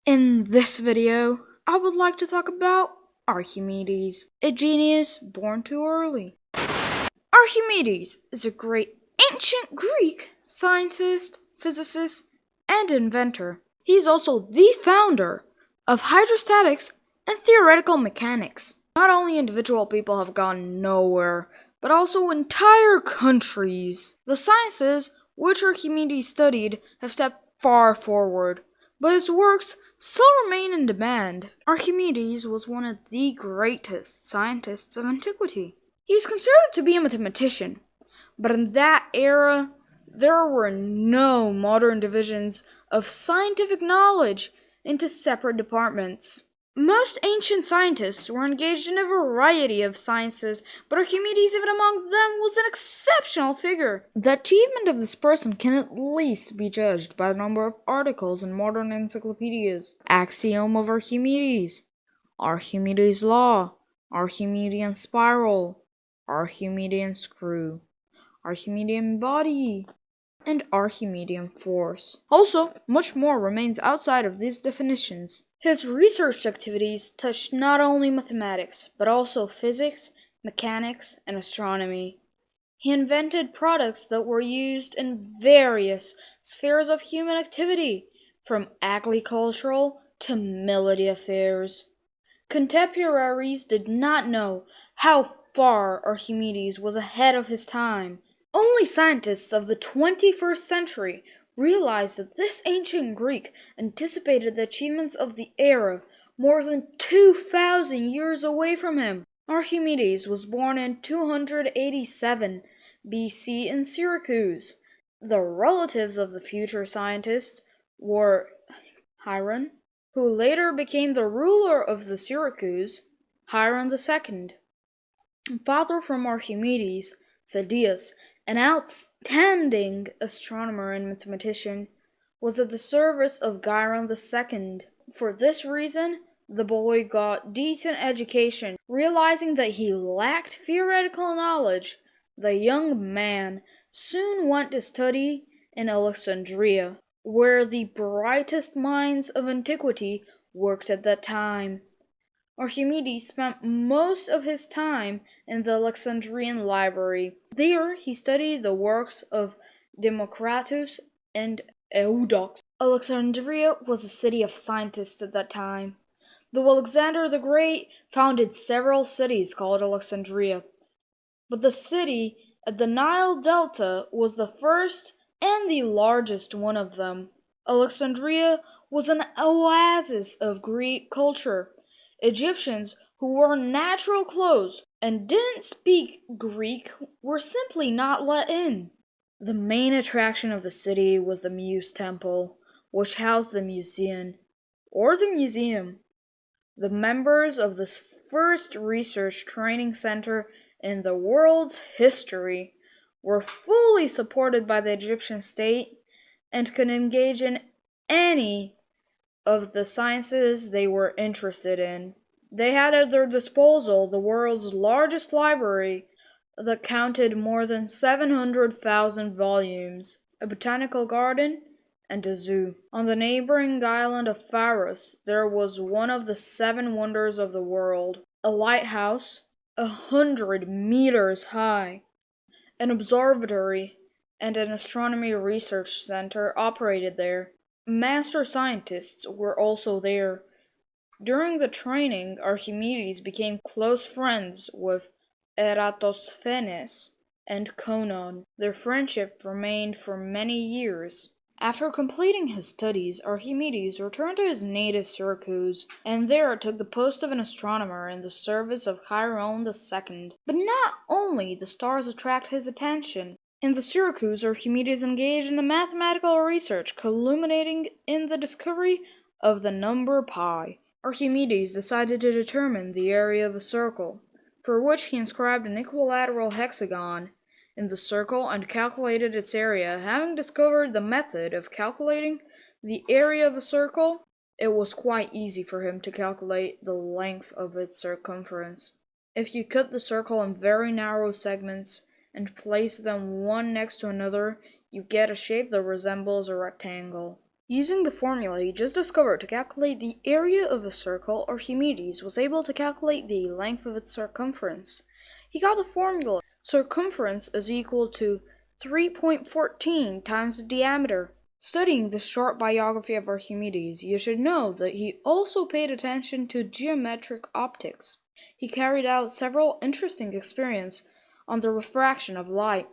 In this video, I would like to talk about Archimedes, a genius born too early. Archimedes is a great ancient Greek scientist, physicist, and inventor. He is also the founder of hydrostatics and theoretical mechanics. Not only individual people have gone nowhere, but also entire countries. The sciences which Archimedes studied have stepped far forward, but his works still remain in demand. Archimedes was one of the greatest scientists of antiquity. He is considered to be a mathematician, but in that era, there were no modern divisions of scientific knowledge into separate departments. Most ancient scientists were engaged in a variety of sciences, but Archimedes, even among them, was an exceptional figure. The achievement of this person can at least be judged by the number of articles in modern encyclopedias. Axiom of Archimedes, Archimedes' law, Archimedean spiral, Archimedean screw, Archimedean body, and Archimedean force. Also, much more remains outside of these definitions. His research activities touched not only mathematics, but also physics, mechanics, and astronomy. He invented products that were used in various spheres of human activity, from agricultural to military affairs. Contemporaries did not know how far Archimedes was ahead of his time. Only scientists of the 21st century realized that this ancient Greek anticipated the achievements of the era more than 2,000 years away from him. Archimedes was born in 287 BC in Syracuse. The relatives of the future scientists were Hiram, who later became the ruler of the Syracuse, Hiram II. Father from Archimedes, Phidias, an outstanding astronomer and mathematician, was at the service of Hiram II. For this reason, the boy got decent education. Realizing that he lacked theoretical knowledge, the young man soon went to study in Alexandria, where the brightest minds of antiquity worked at that time. Archimedes spent most of his time in the Alexandrian library. There he studied the works of Democritus and Eudoxus. Alexandria was a city of scientists at that time. Though Alexander the Great founded several cities called Alexandria, but the city at the Nile Delta was the first and the largest one of them. Alexandria was an oasis of Greek culture. Egyptians who wore natural clothes and didn't speak Greek were simply not let in. The main attraction of the city was the Muse Temple, which housed the MUSEION, or the museum. The members of this first research training center in the world's history were fully supported by the Egyptian state and could engage in any of the sciences they were interested in. They had at their disposal the world's largest library that counted more than 700,000 volumes, a botanical garden, and a zoo. On the neighboring island of Pharos, there was one of the 7 wonders of the world, a lighthouse 100 meters high. An observatory and an astronomy research center operated there. Master scientists were also there. During the training, Archimedes became close friends with Eratosthenes and Conon. Their friendship remained for many years. After completing his studies, Archimedes returned to his native Syracuse, and there took the post of an astronomer in the service of Hiram II. But not only the stars attract his attention. In the Syracuse, Archimedes engaged in the mathematical research, culminating in the discovery of the number pi. Archimedes decided to determine the area of a circle, for which he inscribed an equilateral hexagon in the circle and calculated its area. Having discovered the method of calculating the area of a circle, it was quite easy for him to calculate the length of its circumference. If you cut the circle in very narrow segments and place them one next to another, you get a shape that resembles a rectangle. Using the formula he just discovered to calculate the area of a circle, Archimedes was able to calculate the length of its circumference. He got the formula: circumference is equal to 3.14 times the diameter. Studying the short biography of Archimedes, you should know that he also paid attention to geometric optics. He carried out several interesting experiments on the refraction of light.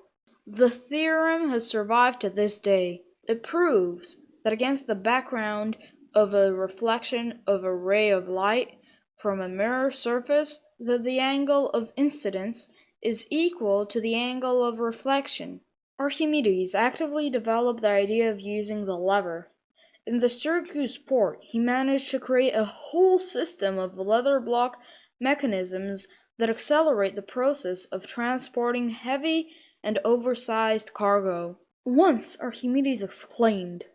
The theorem has survived to this day. It proves that against the background of a reflection of a ray of light from a mirror surface, that the angle of incidence is equal to the angle of reflection. Archimedes actively developed the idea of using the lever. In the Syracuse port, he managed to create a whole system of leather block mechanisms that accelerate the process of transporting heavy and oversized cargo. Once Archimedes exclaimed,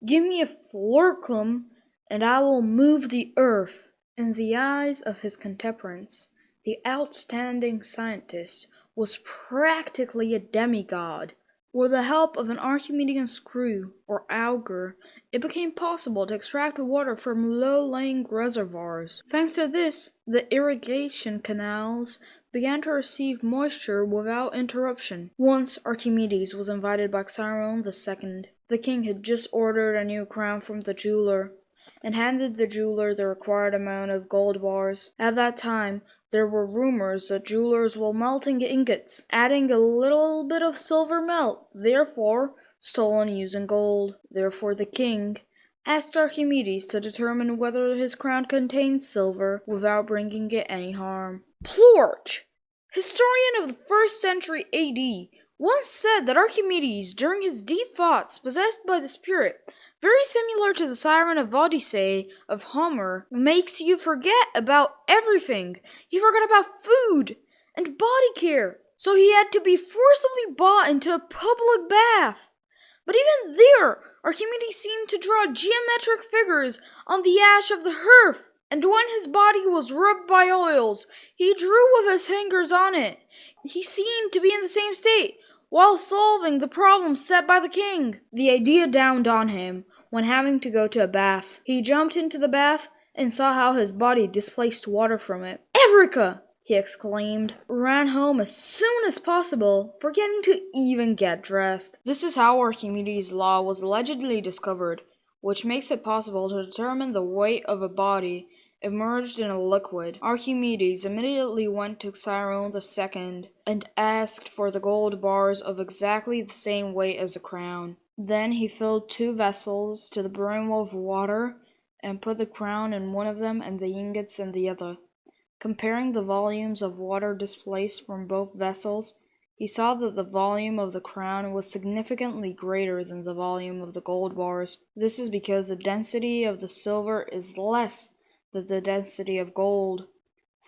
"Give me a florcum, and I will move the earth." In the eyes of his contemporaries, the outstanding scientist was practically a demigod. With the help of an Archimedean screw, or auger, it became possible to extract water from low-lying reservoirs. Thanks to this, the irrigation canals began to receive moisture without interruption. Once Archimedes was invited by Cyrene II. The king had just ordered a new crown from the jeweler, and handed the jeweler the required amount of gold bars. At that time, there were rumors that jewelers were melting ingots, adding a little bit of silver melt, therefore stolen using gold. Therefore the king asked Archimedes to determine whether his crown contained silver without bringing it any harm. Plutarch, historian of the 1st century AD, once said that Archimedes, during his deep thoughts, possessed by the spirit, very similar to the siren of Odyssey of Homer, makes you forget about everything. He forgot about food and body care, so he had to be forcibly brought into a public bath. But even there, Archimedes seemed to draw geometric figures on the ash of the hearth, and when his body was rubbed by oils, he drew with his fingers on it. He seemed to be in the same state while solving the problem set by the king. The idea dawned on him when having to go to a bath. He jumped into the bath and saw how his body displaced water from it. "Evrika!" he exclaimed, ran home as soon as possible, forgetting to even get dressed. This is how Archimedes' law was allegedly discovered, which makes it possible to determine the weight of a body immersed in a liquid. Archimedes immediately went to Cyrene II and asked for the gold bars of exactly the same weight as the crown. Then he filled 2 vessels to the brim with water and put the crown in one of them and the ingots in the other. Comparing the volumes of water displaced from both vessels, he saw that the volume of the crown was significantly greater than the volume of the gold bars. This is because the density of the silver is less than the density of gold.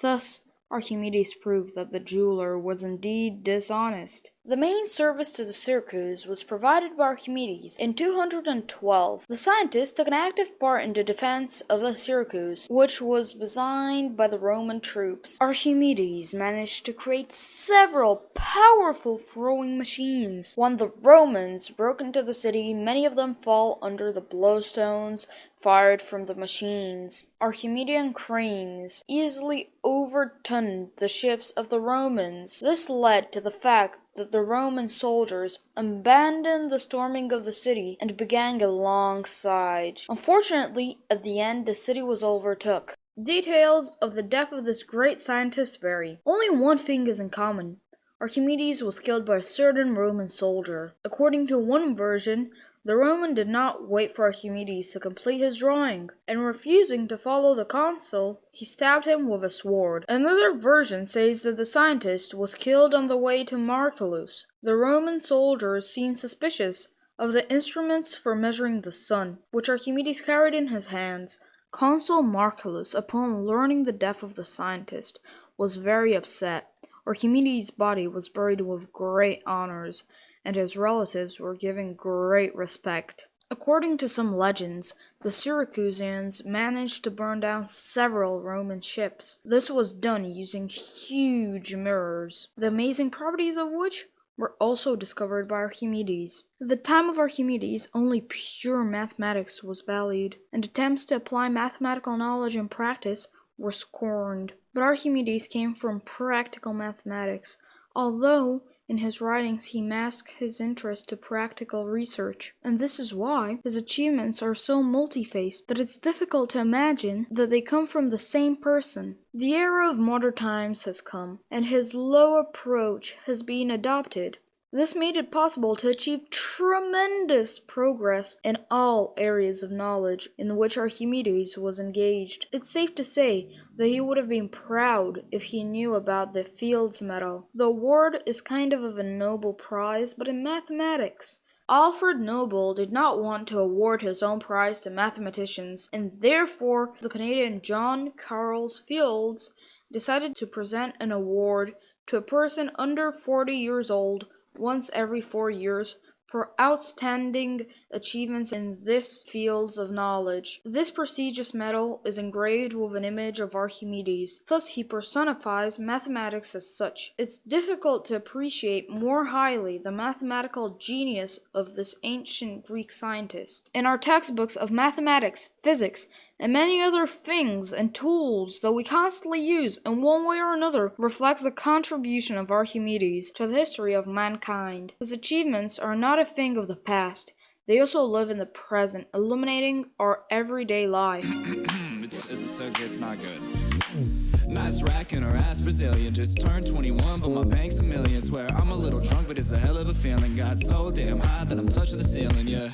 Thus, Archimedes proved that the jeweler was indeed dishonest. The main service to the Syracuse was provided by Archimedes. In 212, the scientist took an active part in the defense of the Syracuse, which was besieged by the Roman troops. Archimedes managed to create several powerful throwing machines. When the Romans broke into the city, many of them fell under the blowstones fired from the machines. Archimedean cranes easily overturned the ships of the Romans. This led to the fact that the Roman soldiers abandoned the storming of the city and began a long siege. Unfortunately, at the end, the city was overtook. Details of the death of this great scientist vary. Only one thing is in common. Archimedes was killed by a certain Roman soldier. According to one version, the Roman did not wait for Archimedes to complete his drawing, and refusing to follow the consul, he stabbed him with a sword. Another version says that the scientist was killed on the way to Marcellus. The Roman soldiers seemed suspicious of the instruments for measuring the sun, which Archimedes carried in his hands. Consul Marcellus, upon learning the death of the scientist, was very upset. Archimedes' body was buried with great honors, and his relatives were given great respect. According to some legends, the Syracusans managed to burn down several Roman ships. This was done using huge mirrors, the amazing properties of which were also discovered by Archimedes. At the time of Archimedes, only pure mathematics was valued, and attempts to apply mathematical knowledge in practice were scorned. But Archimedes came from practical mathematics, although in his writings he masked his interest to practical research. And this is why his achievements are so multi-faced that it's difficult to imagine that they come from the same person. The era of modern times has come, and his low approach has been adopted. This made it possible to achieve tremendous progress in all areas of knowledge in which Archimedes was engaged. It's safe to say that he would have been proud if he knew about the Fields Medal. The award is kind of a Nobel Prize, but in mathematics. Alfred Nobel did not want to award his own prize to mathematicians, and therefore the Canadian John Carlos Fields decided to present an award to a person under 40 years old once every 4 years for outstanding achievements in this fields of knowledge. This prestigious medal is engraved with an image of Archimedes, thus he personifies mathematics as such. It's difficult to appreciate more highly the mathematical genius of this ancient Greek scientist. In our textbooks of mathematics, physics, and many other things and tools that we constantly use in one way or another reflects the contribution of Archimedes to the history of mankind. His achievements are not a thing of the past. They also live in the present, illuminating our everyday life. It's not good. Nice rack in her ass Brazilian. Just turned 21, but my bank's a million. Swear I'm a little drunk, but it's a hell of a feeling. Got so damn high that I'm touching the ceiling, yeah.